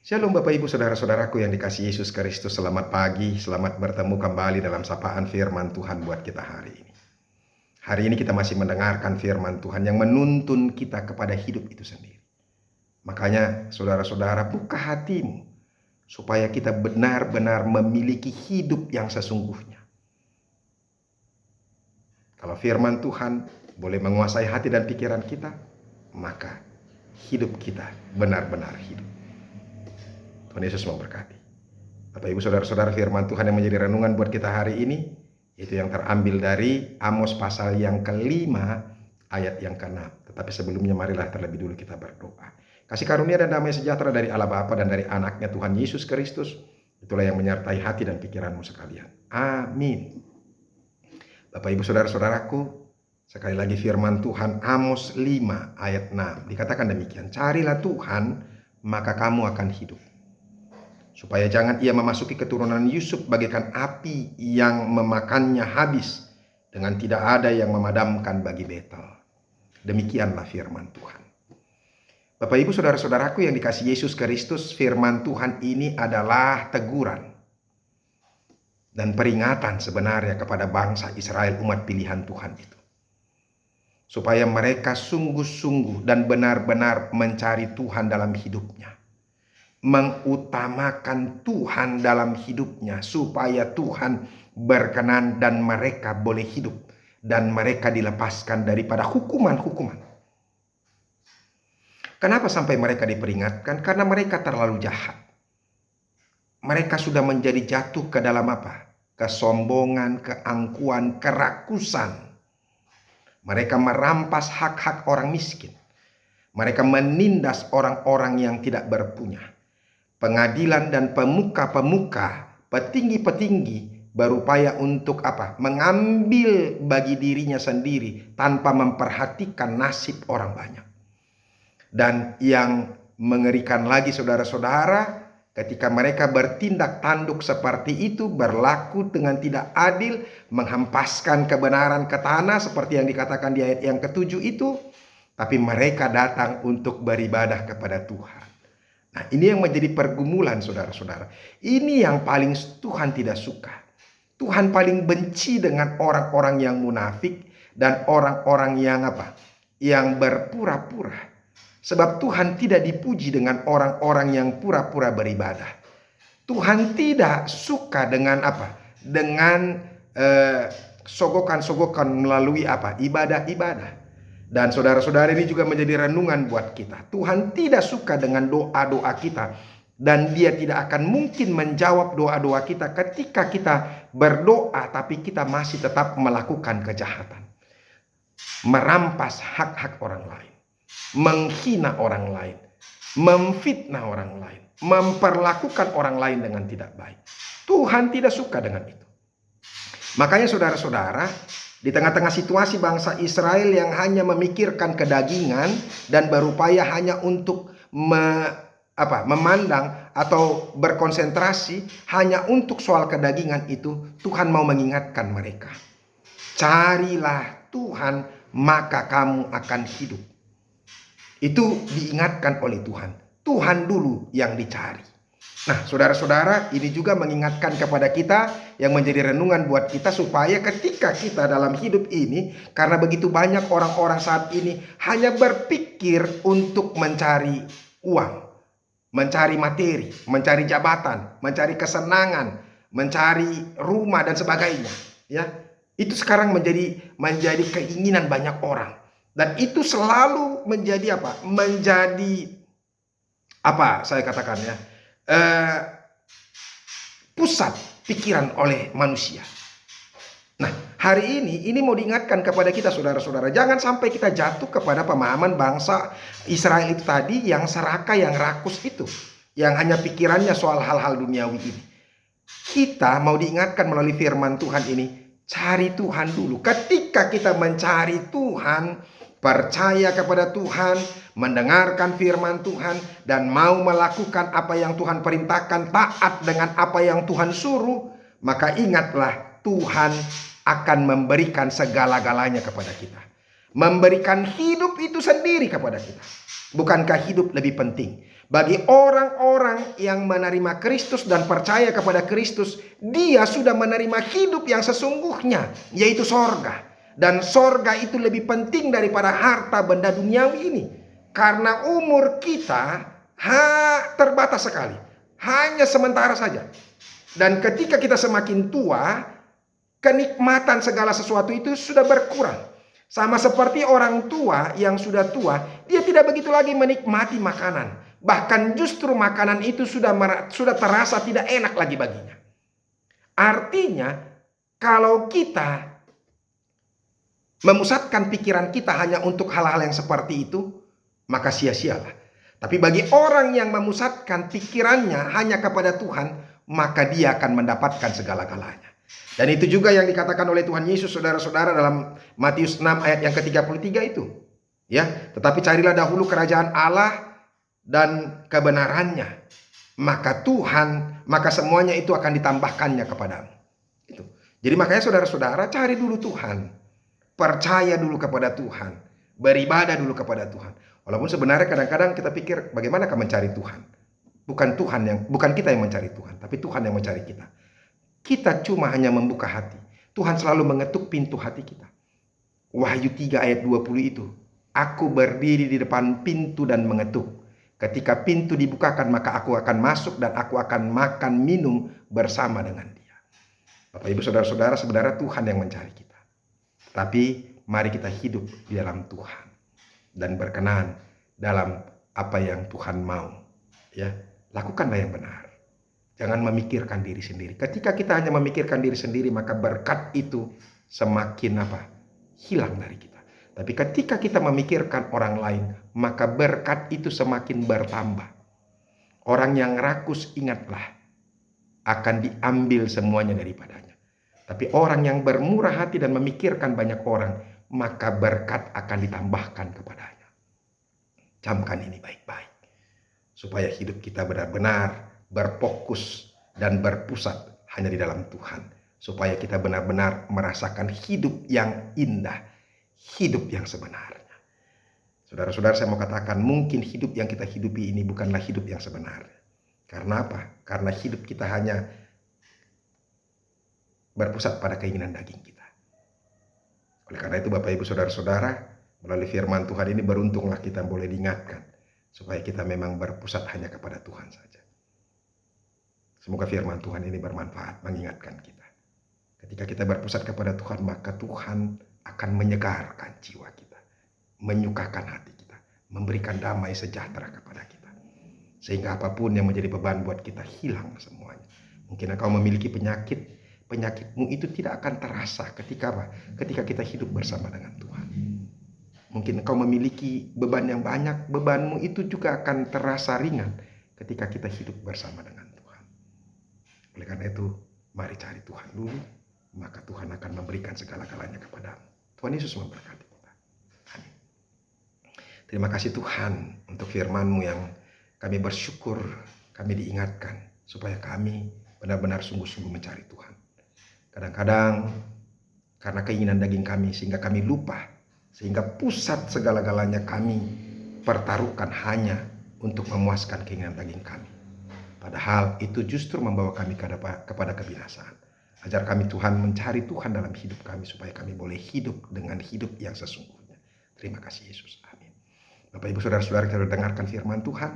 Shalom Bapak Ibu Saudara-saudaraku yang dikasihi Yesus Kristus. Selamat pagi, selamat bertemu kembali dalam sapaan firman Tuhan buat kita hari ini. Hari ini kita masih mendengarkan firman Tuhan yang menuntun kita kepada hidup itu sendiri. Makanya saudara-saudara, buka hatimu supaya kita benar-benar memiliki hidup yang sesungguhnya. Kalau firman Tuhan boleh menguasai hati dan pikiran kita, maka hidup kita benar-benar hidup. Tuhan Yesus memberkati. Bapak Ibu Saudara-saudara, firman Tuhan yang menjadi renungan buat kita hari ini, itu yang terambil dari Amos pasal yang kelima ayat yang ke-6. Tetapi sebelumnya marilah terlebih dulu kita berdoa. Kasih karunia dan damai sejahtera dari Allah Bapa dan dari anaknya Tuhan Yesus Kristus, itulah yang menyertai hati dan pikiranmu sekalian. Amin. Bapak Ibu Saudara-saudaraku, sekali lagi firman Tuhan Amos 5 ayat 6 dikatakan demikian. Carilah Tuhan, maka kamu akan hidup, supaya jangan ia memasuki keturunan Yusuf bagaikan api yang memakannya habis, dengan tidak ada yang memadamkan bagi Betel. Demikianlah firman Tuhan. Bapak Ibu Saudara-saudaraku yang dikasihi Yesus Kristus, firman Tuhan ini adalah teguran dan peringatan sebenarnya kepada bangsa Israel, umat pilihan Tuhan itu, supaya mereka sungguh-sungguh dan benar-benar mencari Tuhan dalam hidupnya, mengutamakan Tuhan dalam hidupnya, supaya Tuhan berkenan dan mereka boleh hidup dan mereka dilepaskan daripada hukuman-hukuman. Kenapa sampai mereka diperingatkan? Karena mereka terlalu jahat. Mereka sudah menjadi jatuh ke dalam apa? Kesombongan, keangkuhan, kerakusan. Mereka merampas hak-hak orang miskin. Mereka menindas orang-orang yang tidak berpunya. Pengadilan dan pemuka-pemuka, petinggi-petinggi berupaya untuk apa? Mengambil bagi dirinya sendiri tanpa memperhatikan nasib orang banyak. Dan yang mengerikan lagi saudara-saudara, ketika mereka bertindak tanduk seperti itu, berlaku dengan tidak adil, menghempaskan kebenaran ke tanah seperti yang dikatakan di ayat yang ke-7 itu, tapi mereka datang untuk beribadah kepada Tuhan. Nah, ini yang menjadi pergumulan saudara-saudara. Ini yang paling Tuhan tidak suka. Tuhan paling benci dengan orang-orang yang munafik dan orang-orang yang apa? Yang berpura-pura. Sebab Tuhan tidak dipuji dengan orang-orang yang pura-pura beribadah. Tuhan tidak suka dengan apa? Dengan sogokan-sogokan melalui apa? Ibadah-ibadah. Dan saudara-saudara, ini juga menjadi renungan buat kita. Tuhan tidak suka dengan doa-doa kita. Dan Dia tidak akan mungkin menjawab doa-doa kita ketika kita berdoa tapi kita masih tetap melakukan kejahatan. Merampas hak-hak orang lain. Menghina orang lain. Memfitnah orang lain. Memperlakukan orang lain dengan tidak baik. Tuhan tidak suka dengan itu. Makanya saudara-saudara, di tengah-tengah situasi bangsa Israel yang hanya memikirkan kedagingan dan berupaya hanya untuk memandang atau berkonsentrasi hanya untuk soal kedagingan itu, Tuhan mau mengingatkan mereka. Carilah Tuhan, maka kamu akan hidup. Itu diingatkan oleh Tuhan. Tuhan dulu yang dicari. Nah, saudara-saudara, ini juga mengingatkan kepada kita yang menjadi renungan buat kita, supaya ketika kita dalam hidup ini, karena begitu banyak orang-orang saat ini hanya berpikir untuk mencari uang, mencari materi, mencari jabatan, mencari kesenangan, mencari rumah dan sebagainya, ya. Itu sekarang menjadi keinginan banyak orang. Dan itu selalu menjadi apa? Menjadi apa saya katakan ya? Pusat pikiran oleh manusia. Nah, hari ini mau diingatkan kepada kita saudara-saudara, jangan sampai kita jatuh kepada pemahaman bangsa Israel itu tadi, yang serakah, yang rakus itu, yang hanya pikirannya soal hal-hal duniawi ini. Kita mau diingatkan melalui firman Tuhan ini, cari Tuhan dulu. Ketika kita mencari Tuhan, percaya kepada Tuhan, mendengarkan firman Tuhan, dan mau melakukan apa yang Tuhan perintahkan, taat dengan apa yang Tuhan suruh, maka ingatlah Tuhan akan memberikan segala-galanya kepada kita. Memberikan hidup itu sendiri kepada kita. Bukankah hidup lebih penting? Bagi orang-orang yang menerima Kristus dan percaya kepada Kristus, dia sudah menerima hidup yang sesungguhnya, yaitu sorga. Dan sorga itu lebih penting daripada harta benda duniawi ini. Karena umur kita terbatas sekali, hanya sementara saja. Dan ketika kita semakin tua, kenikmatan segala sesuatu itu sudah berkurang. Sama seperti orang tua yang sudah tua, dia tidak begitu lagi menikmati makanan. Bahkan justru makanan itu sudah terasa tidak enak lagi baginya. Artinya, kalau kita memusatkan pikiran kita hanya untuk hal-hal yang seperti itu, maka sia-sialah. Tapi bagi orang yang memusatkan pikirannya hanya kepada Tuhan, maka dia akan mendapatkan segala-galanya. Dan itu juga yang dikatakan oleh Tuhan Yesus, saudara-saudara, dalam Matius 6 ayat yang ke-33 itu. Ya, tetapi carilah dahulu kerajaan Allah dan kebenarannya, maka semuanya itu akan ditambahkannya kepadamu. Itu. Jadi makanya saudara-saudara, cari dulu Tuhan, percaya dulu kepada Tuhan, beribadah dulu kepada Tuhan. Walaupun sebenarnya kadang-kadang kita pikir bagaimanakah mencari Tuhan? Bukan kita yang mencari Tuhan, tapi Tuhan yang mencari kita. Kita cuma hanya membuka hati. Tuhan selalu mengetuk pintu hati kita. Wahyu 3 ayat 20 itu, aku berdiri di depan pintu dan mengetuk. Ketika pintu dibukakan, maka aku akan masuk dan aku akan makan minum bersama dengan dia. Bapak ibu saudara-saudara, sebenarnya Tuhan yang mencari kita. Tapi mari kita hidup di dalam Tuhan dan berkenan dalam apa yang Tuhan mau. Ya, lakukanlah yang benar. Jangan memikirkan diri sendiri. Ketika kita hanya memikirkan diri sendiri, maka berkat itu semakin hilang dari kita. Tapi ketika kita memikirkan orang lain, maka berkat itu semakin bertambah. Orang yang rakus, ingatlah, akan diambil semuanya daripadanya. Tapi orang yang bermurah hati dan memikirkan banyak orang, maka berkat akan ditambahkan kepadanya. Camkan ini baik-baik, supaya hidup kita benar-benar berfokus dan berpusat hanya di dalam Tuhan. Supaya kita benar-benar merasakan hidup yang indah, hidup yang sebenarnya. Saudara-saudara, saya mau katakan, mungkin hidup yang kita hidupi ini bukanlah hidup yang sebenarnya. Karena apa? Karena hidup kita hanya berpusat pada keinginan daging kita. Oleh karena itu Bapak Ibu Saudara-saudara, melalui firman Tuhan ini beruntunglah kita boleh diingatkan, supaya kita memang berpusat hanya kepada Tuhan saja. Semoga firman Tuhan ini bermanfaat mengingatkan kita. Ketika kita berpusat kepada Tuhan, maka Tuhan akan menyegarkan jiwa kita, menyukakan hati kita, memberikan damai sejahtera kepada kita. Sehingga apapun yang menjadi beban buat kita hilang semuanya. Mungkin engkau memiliki penyakitmu itu tidak akan terasa ketika kita hidup bersama dengan Tuhan. Mungkin engkau memiliki beban yang banyak, bebanmu itu juga akan terasa ringan ketika kita hidup bersama dengan Tuhan. Oleh karena itu, mari cari Tuhan dulu, maka Tuhan akan memberikan segala-galanya kepadamu. Tuhan Yesus memberkati kita. Amin. Terima kasih Tuhan untuk firman-Mu yang kami bersyukur, kami diingatkan supaya kami benar-benar sungguh-sungguh mencari Tuhan. Kadang-kadang karena keinginan daging kami sehingga kami lupa, sehingga pusat segala-galanya kami pertaruhkan hanya untuk memuaskan keinginan daging kami. Padahal itu justru membawa kami kepada kebinasaan. Ajar kami Tuhan mencari Tuhan dalam hidup kami supaya kami boleh hidup dengan hidup yang sesungguhnya. Terima kasih Yesus. Amin. Bapak Ibu Saudara-saudara, kita dengarkan firman Tuhan.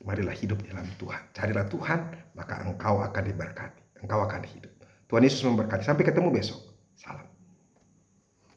Marilah hidup dalam Tuhan. Carilah Tuhan, maka engkau akan diberkati. Engkau akan hidup. Tuhan Yesus memberkati. Sampai ketemu besok. Salam.